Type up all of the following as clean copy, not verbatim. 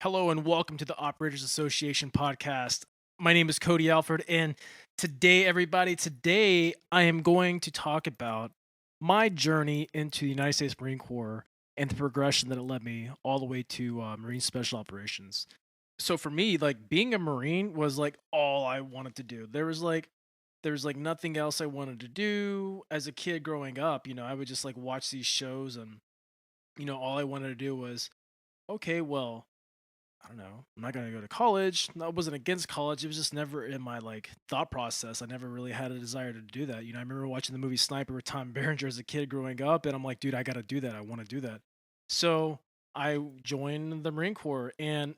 Hello and welcome to the Operators Association podcast. My name is Cody Alford, and today I am going to talk about my journey into the United States Marine Corps and the progression that it led me all the way to Marine Special Operations. So for me, like being a Marine was like all I wanted to do. There was like nothing else I wanted to do as a kid growing up. I would just like watch these shows, and all I wanted to do was okay, well, I don't know. I'm not gonna go to college. No, I wasn't against college. It was just never in my like thought process. I never really had a desire to do that. I remember watching the movie Sniper with Tom Berenger as a kid growing up, and I'm like, dude, I gotta do that. I want to do that. So I joined the Marine Corps, and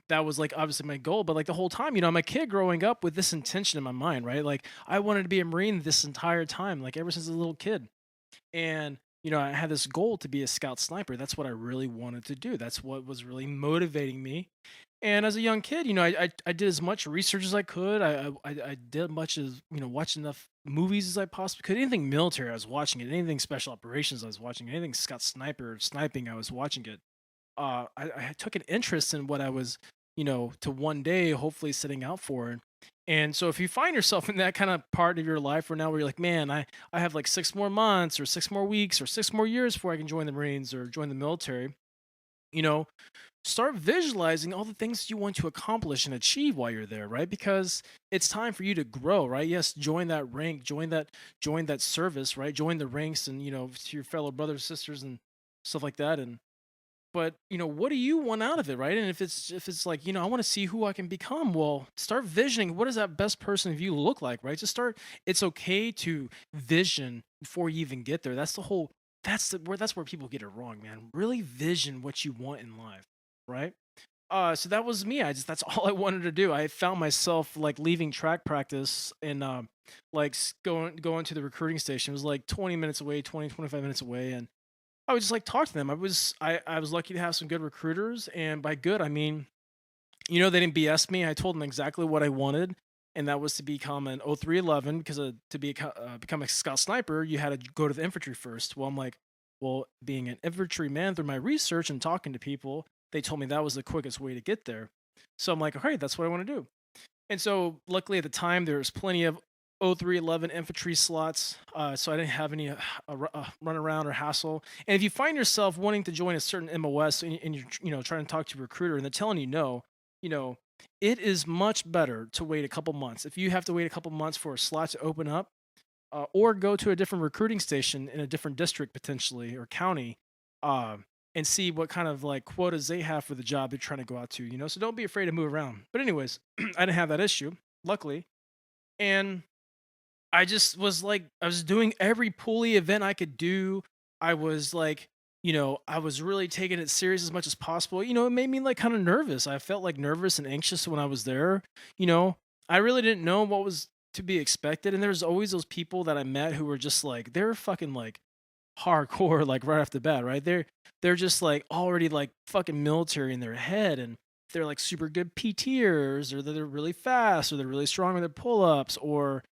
that was like obviously my goal. But like the whole time, I'm a kid growing up with this intention in my mind, right? Like I wanted to be a Marine this entire time, like ever since a little kid. And I had this goal to be a scout sniper. That's what I really wanted to do. That's what was really motivating me. And as a young kid, I did as much research as I could. I did much as watch enough movies as I possibly could. Anything military, I was watching it. Anything special operations, I was watching it. Anything scout sniper sniping, I was watching it. I took an interest in what I was, to one day hopefully setting out for. And so if you find yourself in that kind of part of your life right now where you're like, man, I have like 6 more months or 6 more weeks or 6 more years before I can join the Marines or join the military, you know, start visualizing all the things you want to accomplish and achieve while you're there, right? Because it's time for you to grow, right? Yes, join that rank, join that service, right? Join the ranks and to your fellow brothers, sisters, and stuff like that. But what do you want out of it, right? And if it's like, I want to see who I can become, well, start visioning what does that best person of you look like, right? Just start. It's okay to vision before you even get there. That's where people get it wrong, man. Really vision what you want in life, right? So that was me. That's all I wanted to do. I found myself like leaving track practice and like going to the recruiting station. It was like 20 minutes away, 20, 25 minutes away, and I would just like talk to them. I was lucky to have some good recruiters, and by good I mean, they didn't BS me. I told them exactly what I wanted, and that was to become an 0311 because become a scout sniper, you had to go to the infantry first. Well, I'm like, well, being an infantryman through my research and talking to people, they told me that was the quickest way to get there. So I'm like, all right, that's what I want to do. And so, luckily at the time, there was plenty of 0311 infantry slots, so I didn't have any run around or hassle. And if you find yourself wanting to join a certain MOS and you're trying to talk to a recruiter and they're telling you no, you know it is much better to wait a couple months. If you have to wait a couple months for a slot to open up, or go to a different recruiting station in a different district potentially or county, uh, and see what kind of like quotas they have for the job they're trying to go out to. So don't be afraid to move around. But anyways, I didn't have that issue, luckily, and I just was like, I was doing every pulley event I could do. I was like, I was really taking it serious as much as possible. It made me like kind of nervous. I felt like nervous and anxious when I was there. You know, I really didn't know what was to be expected. And there's always those people that I met who were just like, they're fucking like hardcore, like right off the bat, right? They're just like already like fucking military in their head. And they're like super good PTers, or they're really fast, or they're really strong with their pull ups, or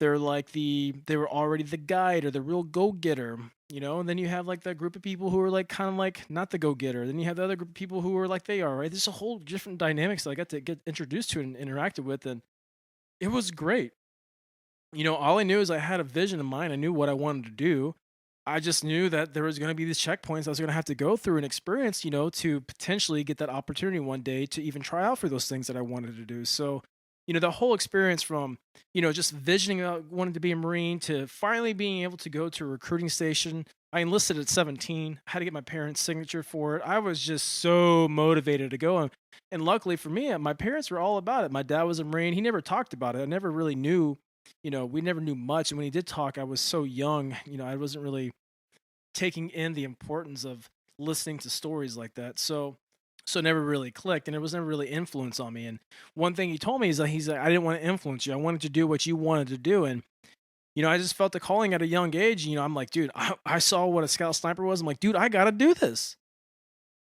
they were already the guide or the real go-getter. And then you have like that group of people who are like kind of like not the go-getter. Then you have the other group of people who are like they are, right? There's a whole different dynamics that I got to get introduced to and interacted with, and it was great. All I knew is I had a vision in mind. I knew what I wanted to do. I just knew that there was going to be these checkpoints I was going to have to go through and experience, to potentially get that opportunity one day to even try out for those things that I wanted to do. So, the whole experience from, just visioning out wanting to be a Marine to finally being able to go to a recruiting station. I enlisted at 17, had to get my parents' signature for it. I was just so motivated to go. And luckily for me, my parents were all about it. My dad was a Marine. He never talked about it. I never really knew, we never knew much. And when he did talk, I was so young, I wasn't really taking in the importance of listening to stories like that. So it never really clicked, and it was never really influence on me. And one thing he told me is that he's like, I didn't want to influence you. I wanted to do what you wanted to do. And I just felt the calling at a young age. I'm like, dude, I saw what a scout sniper was. I'm like, dude, I gotta do this.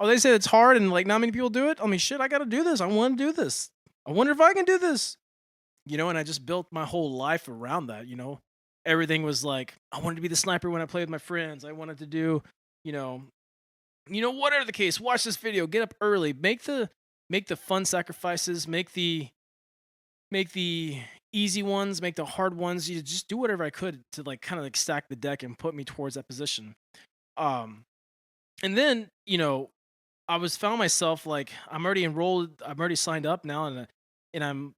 Oh, they said it's hard and like not many people do it. I mean, shit, I gotta do this. I want to do this. I wonder if I can do this. And I just built my whole life around that. Everything was like, I wanted to be the sniper when I played with my friends. I wanted to do, you know, whatever the case, watch this video, get up early, make the make the fun sacrifices, make the easy ones, make the hard ones. You just do whatever I could to like kind of like stack the deck and put me towards that position. Um, and then I was found myself like I'm already enrolled, I'm already signed up now, and I'm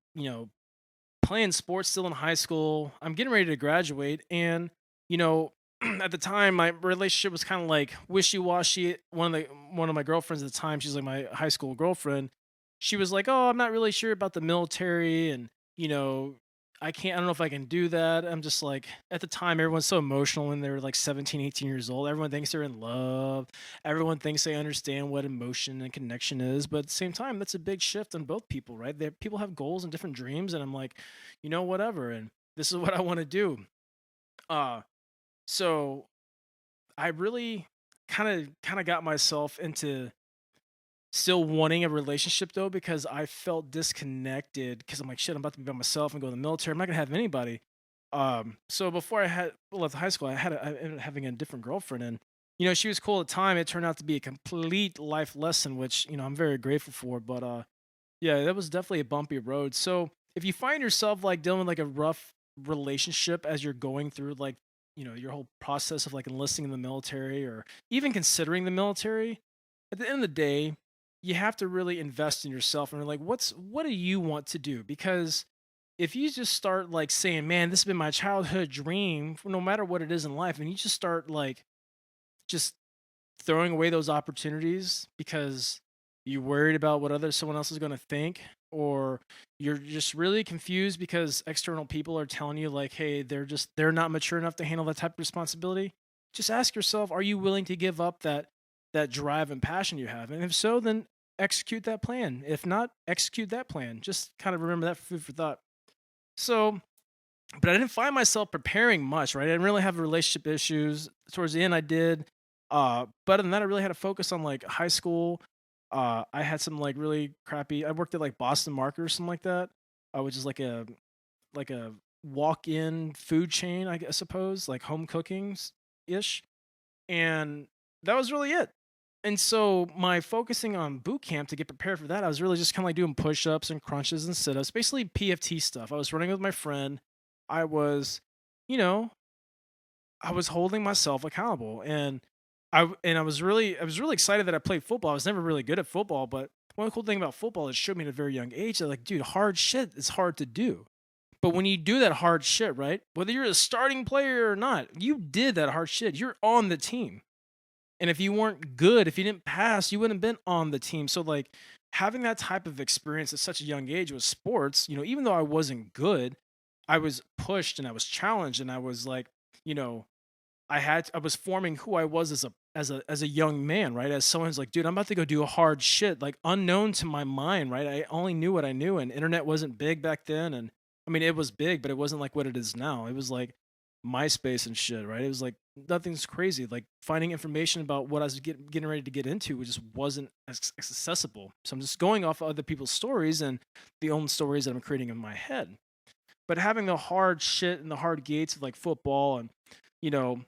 playing sports still in high school. I'm getting ready to graduate, and you know, at the time, my relationship was kind of like wishy washy. One of my girlfriends at the time, she's like my high school girlfriend. She was like, "Oh, I'm not really sure about the military, and you know, I can't. I don't know if I can do that." I'm just like, at the time, everyone's so emotional when they're like 17, 18 years old. Everyone thinks they're in love. Everyone thinks they understand what emotion and connection is, but at the same time, that's a big shift on both people, right? People have goals and different dreams, and I'm like, whatever. And this is what I want to do. Uh, so I really kind of got myself into still wanting a relationship though because I felt disconnected because I'm like shit, I'm about to be by myself and go to the military. I'm not gonna have anybody. So before I had left high school, I ended up having a different girlfriend, and she was cool at the time. It turned out to be a complete life lesson, which I'm very grateful for. But yeah, that was definitely a bumpy road. So if you find yourself like dealing with like a rough relationship as you're going through like, your whole process of like enlisting in the military or even considering the military, at the end of the day, you have to really invest in yourself and like what do you want to do? Because if you just start like saying, "Man, this has been my childhood dream," no matter what it is in life, and you just start like just throwing away those opportunities because you worried about what someone else is going to think, or you're just really confused because external people are telling you like, hey, they're not mature enough to handle that type of responsibility. Just ask yourself, are you willing to give up that drive and passion you have? And if so, then execute that plan. If not, execute that plan. Just kind of remember that for food for thought. So, but I didn't find myself preparing much, right? I didn't really have relationship issues. Towards the end, I did. But other than that, I really had to focus on like high school. I had some like really crappy. I worked at like Boston Market or something like that, which is like a walk-in food chain, suppose, like home cookings ish, and that was really it. And so my focusing on boot camp to get prepared for that, I was really just kind of like doing push-ups and crunches and sit-ups, basically PFT stuff. I was running with my friend. I was, you know, I was holding myself accountable, and I was really excited that I played football. I was never really good at football, but one cool thing about football is it showed me at a very young age that like, dude, hard shit is hard to do. But when you do that hard shit, right? Whether you're a starting player or not, you did that hard shit. You're on the team. And if you weren't good, if you didn't pass, you wouldn't have been on the team. So like having that type of experience at such a young age with sports, even though I wasn't good, I was pushed and I was challenged and I was like, you know, I was forming who I was as a young man, right? As someone who's like, dude, I'm about to go do a hard shit, like unknown to my mind, right? I only knew what I knew, and internet wasn't big back then, and I mean it was big, but it wasn't like what it is now. It was like MySpace and shit, right? It was like nothing's crazy. Like finding information about what I was getting ready to get into, it just wasn't as accessible. So I'm just going off of other people's stories and the own stories that I'm creating in my head. But having the hard shit and the hard gates of like football and you know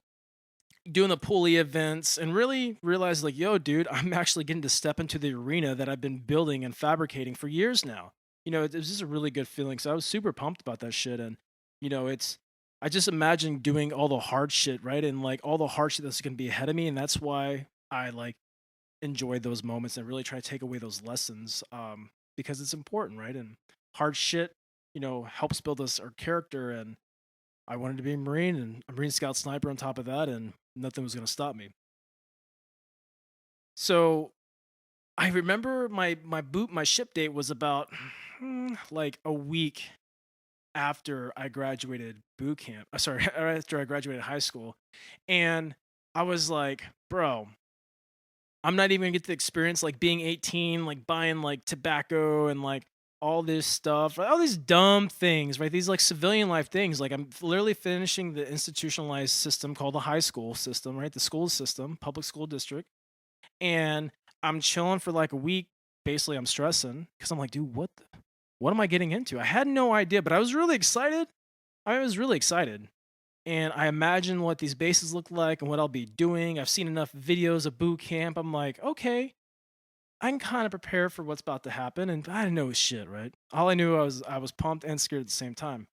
doing the pulley events and really realize like, yo, dude, I'm actually getting to step into the arena that I've been building and fabricating for years now. It was just a really good feeling. So I was super pumped about that shit. And, it's, I just imagine doing all the hard shit, right? And like all the hard shit that's going to be ahead of me. And that's why I like enjoy those moments and really try to take away those lessons because it's important, right? And hard shit, helps build us our character. And I wanted to be a Marine and a Marine Scout sniper on top of that, and nothing was going to stop me. So I remember my ship date was about like a week after I graduated boot camp. Sorry, after I graduated high school, and I was like, bro, I'm not even gonna get to experience like being 18, like buying like tobacco and like all this stuff, all these dumb things, right? These like civilian life things. Like I'm literally finishing the institutionalized system called the high school system, right? The school system, public school district. And I'm chilling for like a week. Basically, I'm stressing because I'm like, dude, what am I getting into? I had no idea, but I was really excited. I was really excited. And I imagine what these bases look like and what I'll be doing. I've seen enough videos of boot camp. I'm like, okay, I can kind of prepare for what's about to happen, and I didn't know shit, right? All I knew I was pumped and scared at the same time.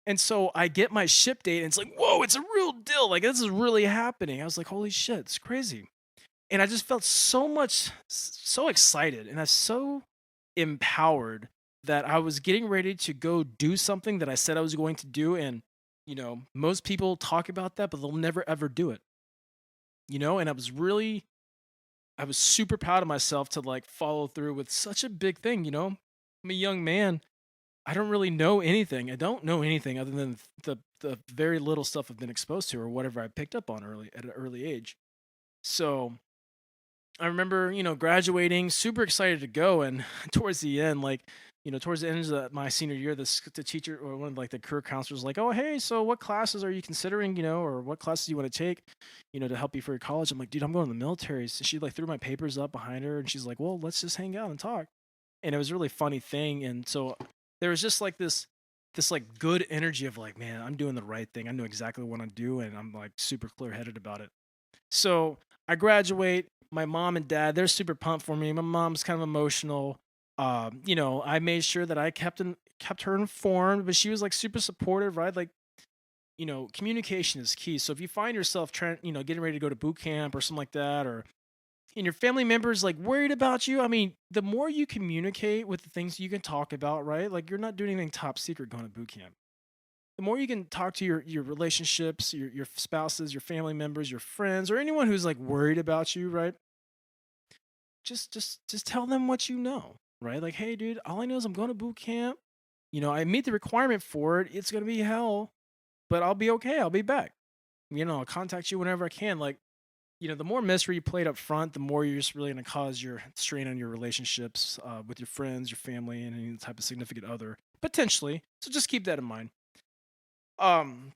And so I get my ship date, and it's like, whoa, it's a real deal. Like this is really happening. I was like, holy shit, it's crazy. And I just felt so excited, and I was so empowered that I was getting ready to go do something that I said I was going to do. And most people talk about that, but they'll never ever do it. And I was super proud of myself to like follow through with such a big thing. I'm a young man. I don't really know anything. I don't know anything other than the very little stuff I've been exposed to or whatever I picked up on early at an early age. So I remember, graduating, super excited to go, and towards the end, towards the end of my senior year, the teacher or one of like the career counselors was like, "Oh, hey, so what classes are you considering? Or what classes do you want to take, to help you for your college?" I'm like, "Dude, I'm going to the military." So she like threw my papers up behind her, and she's like, "Well, let's just hang out and talk." And it was a really funny thing, and so there was just like this like good energy of like, man, I'm doing the right thing. I know exactly what I'm doing, and I'm like super clear headed about it. So I graduate. My mom and dad, they're super pumped for me. My mom's kind of emotional. I made sure that I kept her informed, but she was like super supportive, right? Like, communication is key. So if you find yourself trying, getting ready to go to boot camp or something like that, or and your family members like worried about you, I mean, the more you communicate with the things you can talk about, right? Like you're not doing anything top secret going to boot camp. The more you can talk to your relationships, your spouses, your family members, your friends, or anyone who's like worried about you, right? Just tell them what you know, right? Like, hey, dude, all I know is I'm going to boot camp. I meet the requirement for it. It's gonna be hell, but I'll be okay. I'll be back. I'll contact you whenever I can. Like, the more mystery you played up front, the more you're just really gonna cause your strain on your relationships with your friends, your family, and any type of significant other potentially. So just keep that in mind. Um,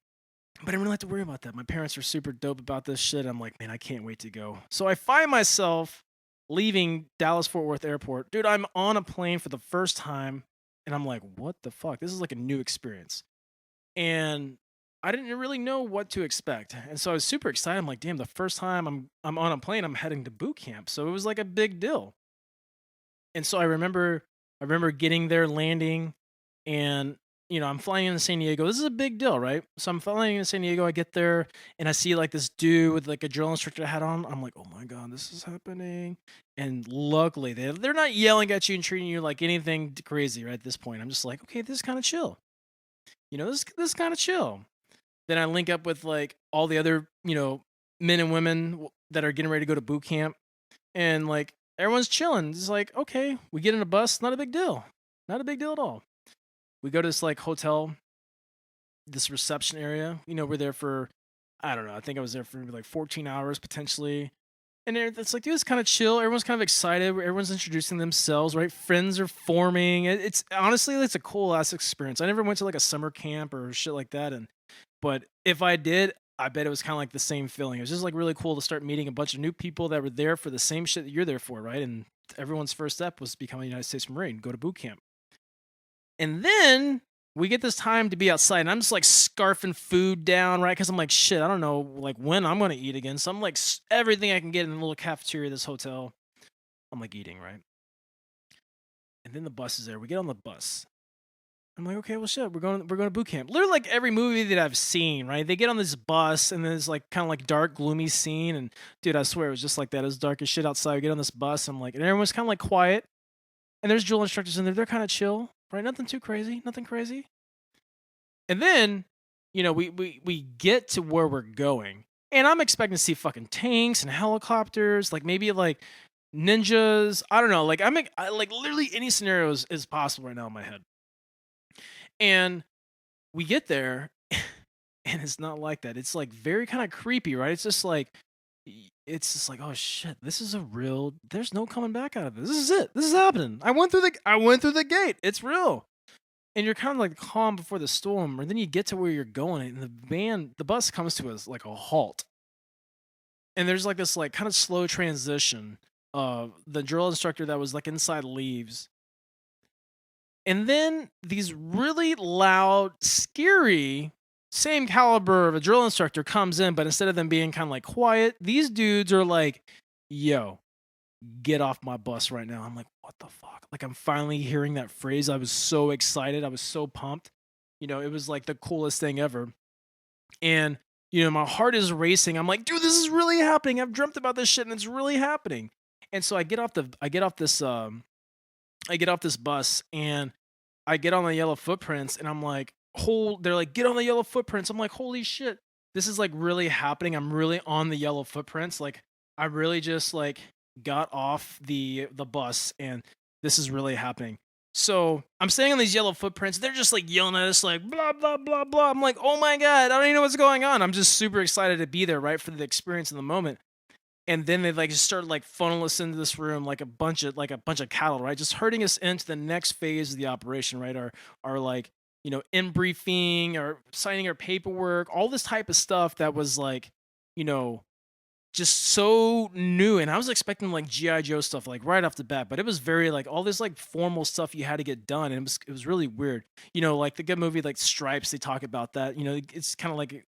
but I didn't really have to worry about that. My parents are super dope about this shit. I'm like, man, I can't wait to go. So I find myself leaving Dallas Fort Worth Airport. Dude, I'm on a plane for the first time, and I'm like, what the fuck? This is like a new experience. And I didn't really know what to expect. And so I was super excited. I'm like, damn, the first time I'm on a plane, I'm heading to boot camp. So it was like a big deal. And so I remember getting there, landing, and I'm flying into San Diego. This is a big deal, right? So I'm flying into San Diego. I get there and I see like this dude with like a drill instructor hat on. I'm like, oh my god, this is happening. And luckily, they're not yelling at you and treating you like anything crazy right at this point. I'm just like, okay, this is kind of chill. This is kind of chill. Then I link up with like all the other men and women that are getting ready to go to boot camp, and like everyone's chilling. It's like, okay, we get in a bus, not a big deal, not a big deal at all. We go to this like hotel, this reception area. We're there for, I don't know, I think I was there for maybe like 14 hours potentially. And it's like, dude, it's kind of chill. Everyone's kind of excited. Everyone's introducing themselves, right? Friends are forming. It's honestly, it's a cool ass experience. I never went to like a summer camp or shit like that, but if I did, I bet it was kind of like the same feeling. It was just like really cool to start meeting a bunch of new people that were there for the same shit that you're there for, right? And everyone's first step was to become a United States Marine, go to boot camp. And then we get this time to be outside, and I'm just like scarfing food down, right? Because I'm like, shit, I don't know, like when I'm gonna eat again. So I'm like everything I can get in the little cafeteria of this hotel. I'm like eating, right? And then the bus is there. We get on the bus. I'm like, okay, well, shit, we're going to boot camp. Literally, like every movie that I've seen, right? They get on this bus, and then it's like kind of like dark, gloomy scene. And dude, I swear it was just like that. It was dark as shit outside. We get on this bus. I'm like, and everyone's kind of like quiet. And there's drill instructors in there. They're kind of chill, right? Nothing too crazy. Nothing crazy. And then, we get to where we're going, and I'm expecting to see fucking tanks and helicopters, like maybe like ninjas. I don't know. Like like literally any scenario is possible right now in my head. And we get there, and it's not like that. It's like very kind of creepy, right? It's just like, oh shit, this is a real. There's no coming back out of this. This is it. This is happening. I went through the gate. It's real. And you're kind of like calm before the storm, and then you get to where you're going, and the bus comes to us like a halt. And there's like this like kind of slow transition. The drill instructor that was like inside leaves, and then these really loud, scary, same caliber of a drill instructor comes in, but instead of them being kind of like quiet, these dudes are like, yo, get off my bus right now. I'm like, what the fuck? Like, I'm finally hearing that phrase. I was so excited. I was so pumped. It was like the coolest thing ever. And, my heart is racing. I'm like, dude, this is really happening. I've dreamt about this shit and it's really happening. And so I get off this bus and I get on the yellow footprints and I'm like, they're like, get on the yellow footprints. I'm like, holy shit. This is like really happening. I'm really on the yellow footprints. Like I really just like got off the bus and this is really happening. So I'm staying on these yellow footprints. They're just like yelling at us, like blah blah blah blah. I'm like, oh my god, I don't even know what's going on. I'm just super excited to be there, right, for the experience in the moment. And then they like just started like funneling us into this room like a bunch of cattle, right, just herding us into the next phase of the operation, right? Our like in briefing or signing our paperwork, all this type of stuff that was like you know just so new. And I was expecting like GI Joe stuff like right off the bat, but it was very like all this like formal stuff you had to get done, and it was really weird. Like the good movie like Stripes, they talk about that. It's kind of like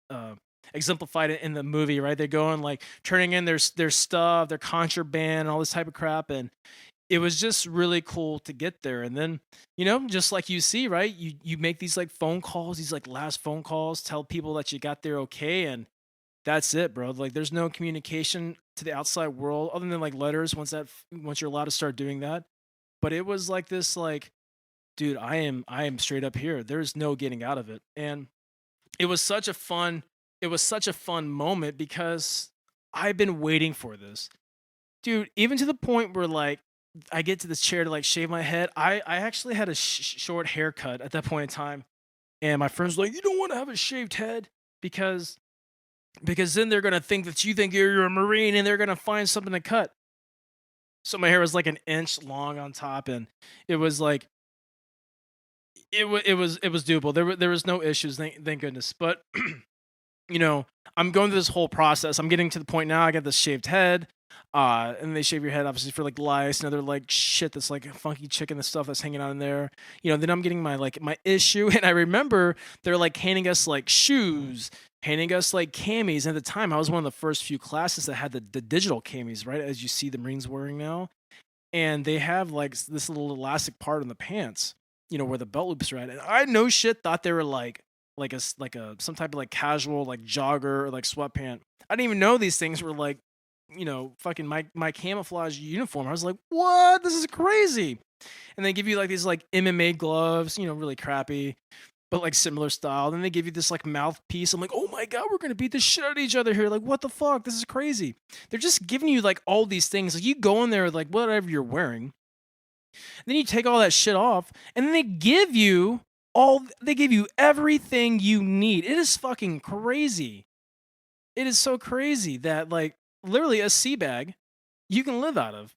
exemplified it in the movie, right? They're going like turning in their stuff, their contraband, and all this type of crap, and it was just really cool to get there. And then just like you see, right, you make these like phone calls, these like last phone calls, tell people that you got there okay, and that's it, bro. Like, there's no communication to the outside world other than like letters once you're allowed to start doing that. But it was like this, like, dude, I am straight up here. There's no getting out of it. And it was such a fun, it was such a fun moment because I've been waiting for this, dude. Even to the point where like I get to this chair to like shave my head. I actually had a short haircut at that point in time, and my friends were like, you don't want to have a shaved head because then they're gonna think that you think you're a Marine and they're gonna find something to cut. So my hair was like an inch long on top, and it was like it was doable. There was no issues, thank goodness. But I'm going through this whole process. I'm getting to the point now. I got this shaved head, and they shave your head obviously for like lice and other like shit that's like funky chicken and stuff that's hanging out in there. Then I'm getting my issue, and I remember they're like handing us like shoes, handing us like camis. And at the time, I was one of the first few classes that had the digital camis, right, as you see the Marines wearing now, and they have like this little elastic part on the pants, where the belt loops are at. And I no shit thought they were like a some type of like casual like jogger or like sweatpant. I didn't even know these things were like fucking my camouflage uniform. I was like, what? This is crazy. And they give you like these like MMA gloves, really crappy, but like similar style. Then they give you this like mouthpiece. I'm like, oh my god, we're gonna beat the shit out of each other here. Like, what the fuck? This is crazy. They're just giving you like all these things. Like you go in there with like whatever you're wearing. Then you take all that shit off, and then they give you everything you need. It is fucking crazy. It is so crazy that like literally a sea bag you can live out of.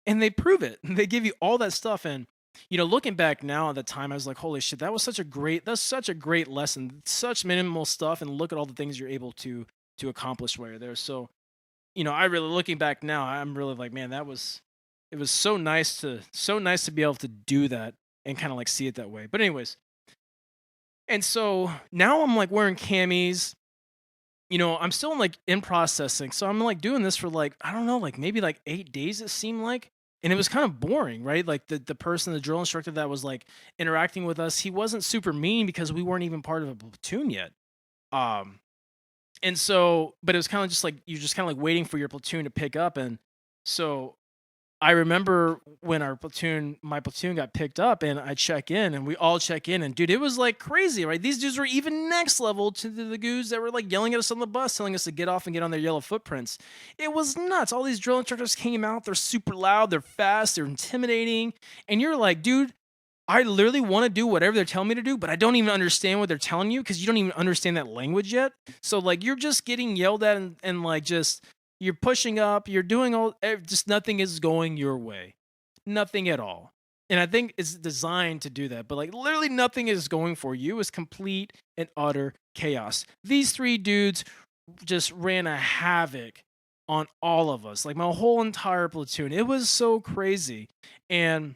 And they prove it. They give you all that stuff. And looking back now at the time, I was like, holy shit, that's such a great lesson. Such minimal stuff, and look at all the things you're able to accomplish while you're there. So, I really, looking back now, I'm really like, man, it was so nice to be able to do that and kind of like see it that way. But anyways, and so now I'm like wearing camis. I'm still in processing. So I'm like doing this for like, I don't know, like maybe like 8 days it seemed like. And it was kind of boring, right? Like the person, the drill instructor that was like interacting with us, he wasn't super mean because we weren't even part of a platoon yet. Um and so, but it was kind of just like you're just kind of like waiting for your platoon to pick up. And so I remember when my platoon got picked up, and I check in and we all check in, and dude, it was like crazy, right? These dudes were even next level to the dudes that were like yelling at us on the bus, telling us to get off and get on their yellow footprints. It was nuts. All these drill instructors came out. They're super loud. They're fast. They're intimidating. And you're like, dude, I literally want to do whatever they're telling me to do, but I don't even understand what they're telling you because you don't even understand that language yet. So like you're just getting yelled at, and like just you're pushing up, you're doing just nothing is going your way. Nothing at all. And I think it's designed to do that, but like literally nothing is going for you. It's complete and utter chaos. These three dudes just ran a havoc on all of us, like my whole entire platoon. It was so crazy. And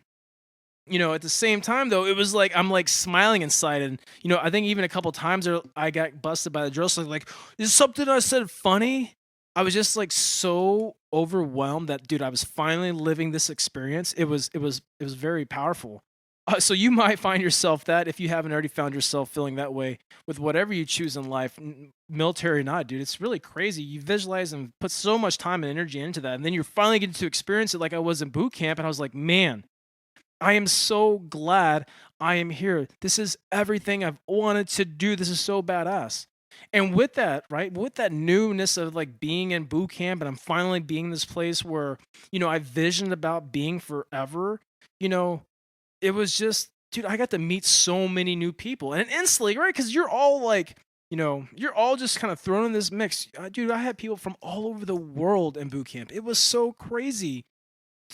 at the same time though, it was like I'm like smiling inside, and I think even a couple times I got busted by the drill. So like, is something I said funny? I was just like so overwhelmed that dude, I was finally living this experience. It was very powerful. So you might find yourself that if you haven't already found yourself feeling that way with whatever you choose in life, military or not, dude. It's really crazy. You visualize and put so much time and energy into that, and then you're finally getting to experience it like I was in boot camp, and I was like, man, I am so glad I am here. This is everything I've wanted to do. This is so badass. And with that, right, with that newness of like being in boot camp and I'm finally being this place where, I visioned about being forever, you know, it was just, dude, I got to meet so many new people and instantly, right? Because you're all like, you're all just kind of thrown in this mix. Dude, I had people from all over the world in boot camp. It was so crazy.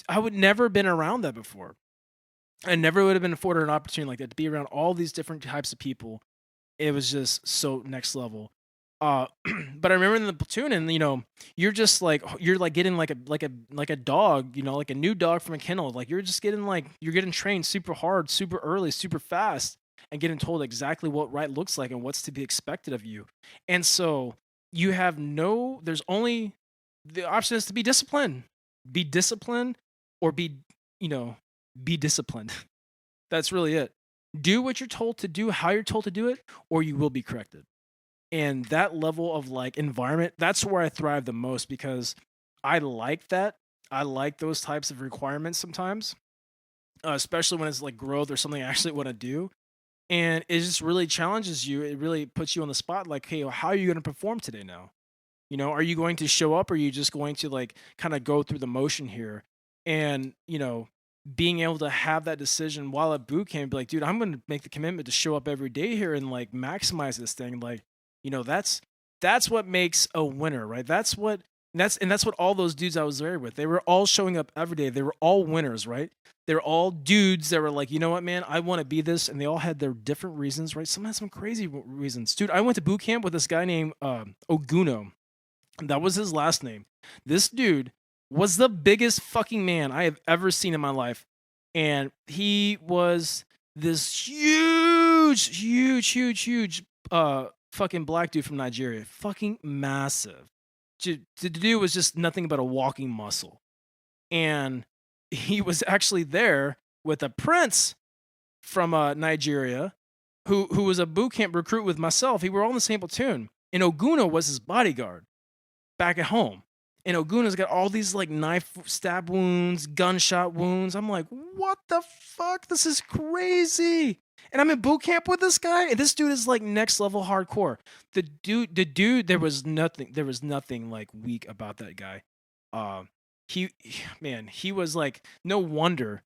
I would never been around that before. I never would have been afforded an opportunity like that to be around all these different types of people. It was just so next level. Uh, but I remember in the platoon, and you're just like you're like getting like a dog, like a new dog from a kennel. Like you're just getting you're getting trained super hard, super early, super fast, and getting told exactly what right looks like and what's to be expected of you. And so you have no. There's only the option is to be disciplined, or you know be disciplined. That's really it. Do what you're told to do, how you're told to do it, or you will be corrected. And that level of like environment, that's where I thrive the most because I like that. I like those types of requirements sometimes, especially when it's like growth or something I actually want to do. And it just really challenges you. It really puts you on the spot like, hey, well, how are you going to perform today now? Are you going to show up or are you just going to like kind of go through the motion here? And, being able to have that decision while at boot camp, be like, dude, I'm going to make the commitment to show up every day here and like maximize this thing. Like, that's what makes a winner, right? That's what all those dudes I was there with. They were all showing up every day. They were all winners, right? They're all dudes that were like, you know what, man, I want to be this, and they all had their different reasons, right? Some had some crazy reasons, dude. I went to boot camp with this guy named Oguno. That was his last name. This dude was the biggest fucking man I have ever seen in my life. And he was this huge fucking black dude from Nigeria. Fucking massive. The dude was just nothing but a walking muscle. And he was actually there with a prince from Nigeria who was a boot camp recruit with myself. We were all in the same platoon. And Oguno was his bodyguard back at home. And Oguna's got all these like knife stab wounds, gunshot wounds. I'm like, what the fuck? This is crazy. And I'm in boot camp with this guy, and this dude is like next level hardcore. The dude, there was nothing like weak about that guy. Uh, man, he was like, no wonder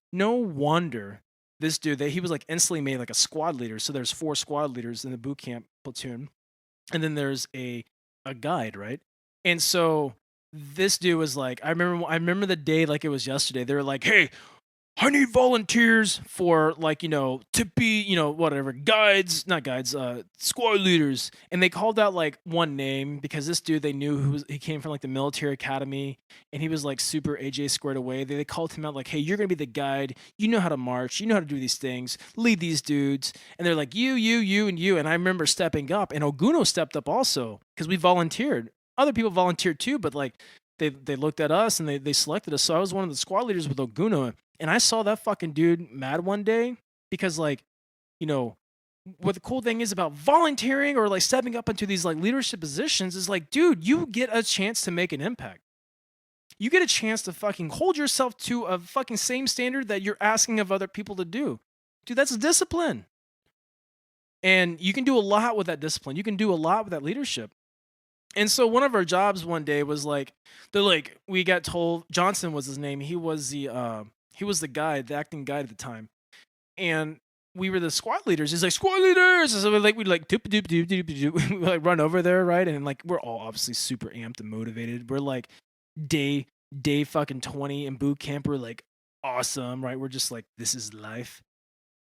this dude that he was like instantly made like a squad leader. So there's 4 squad leaders in the boot camp platoon, and then there's a guide, right? And so this dude was like, I remember the day like it was yesterday. They were like, hey, I need volunteers for like, to be, whatever, guides, not guides, squad leaders. And they called out like one name because this dude, they knew he came from like the military academy and he was like super AJ squared away. They called him out like, hey, you're going to be the guide. You know how to march. You know how to do these things. Lead these dudes. And they're like, you, and you. And I remember stepping up, and Oguno stepped up also because we volunteered. Other people volunteered too, but like they looked at us and they selected us. So I was one of the squad leaders with Oguno. And I saw that fucking dude mad one day because, like, what the cool thing is about volunteering or like stepping up into these like leadership positions is like, dude, you get a chance to make an impact. You get a chance to fucking hold yourself to a fucking same standard that you're asking of other people to do. Dude, that's discipline. And you can do a lot with that discipline. You can do a lot with that leadership. And so one of our jobs one day was like, we got told Johnson was his name. He was the guide, the acting guide at the time. And we were the squad leaders. He's like, squad leaders. And so we'd like doop doop doop doop doop. We like run over there, right? And like we're all obviously super amped and motivated. We're like day fucking 20 in boot camp. We're like awesome, right? We're just like, this is life.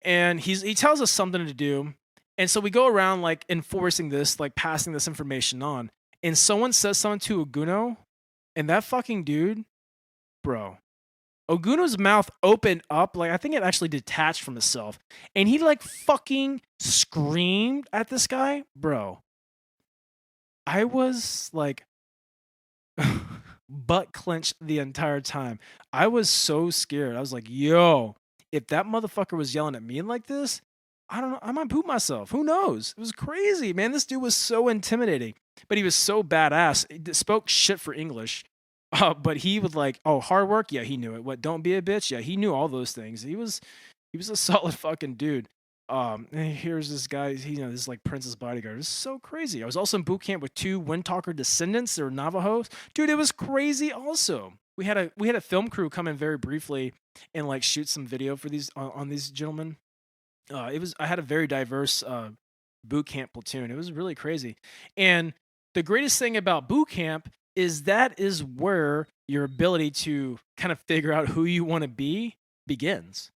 And he tells us something to do. And so we go around like enforcing this, like passing this information on. And someone says something to Oguno, and that fucking dude, bro, Oguno's mouth opened up, like I think it actually detached from itself, and he like fucking screamed at this guy, bro. I was like, butt clenched the entire time. I was so scared. I was like, "Yo, if that motherfucker was yelling at me like this, I don't know, I might poop myself. Who knows?" It was crazy, man. This dude was so intimidating, but he was so badass. Spoke shit for English, but he would like, "Oh, hard work? Yeah, he knew it. What? Don't be a bitch? Yeah, he knew all those things. He was a solid fucking dude." And here's this guy, this is like Prince's bodyguard. It's so crazy. I was also in boot camp with two Windtalker descendants. They were Navajos. Dude, it was crazy also. We had a film crew come in very briefly and like shoot some video for these on these gentlemen. I had a very diverse boot camp platoon. It was really crazy. And the greatest thing about boot camp is that is where your ability to kind of figure out who you want to be begins.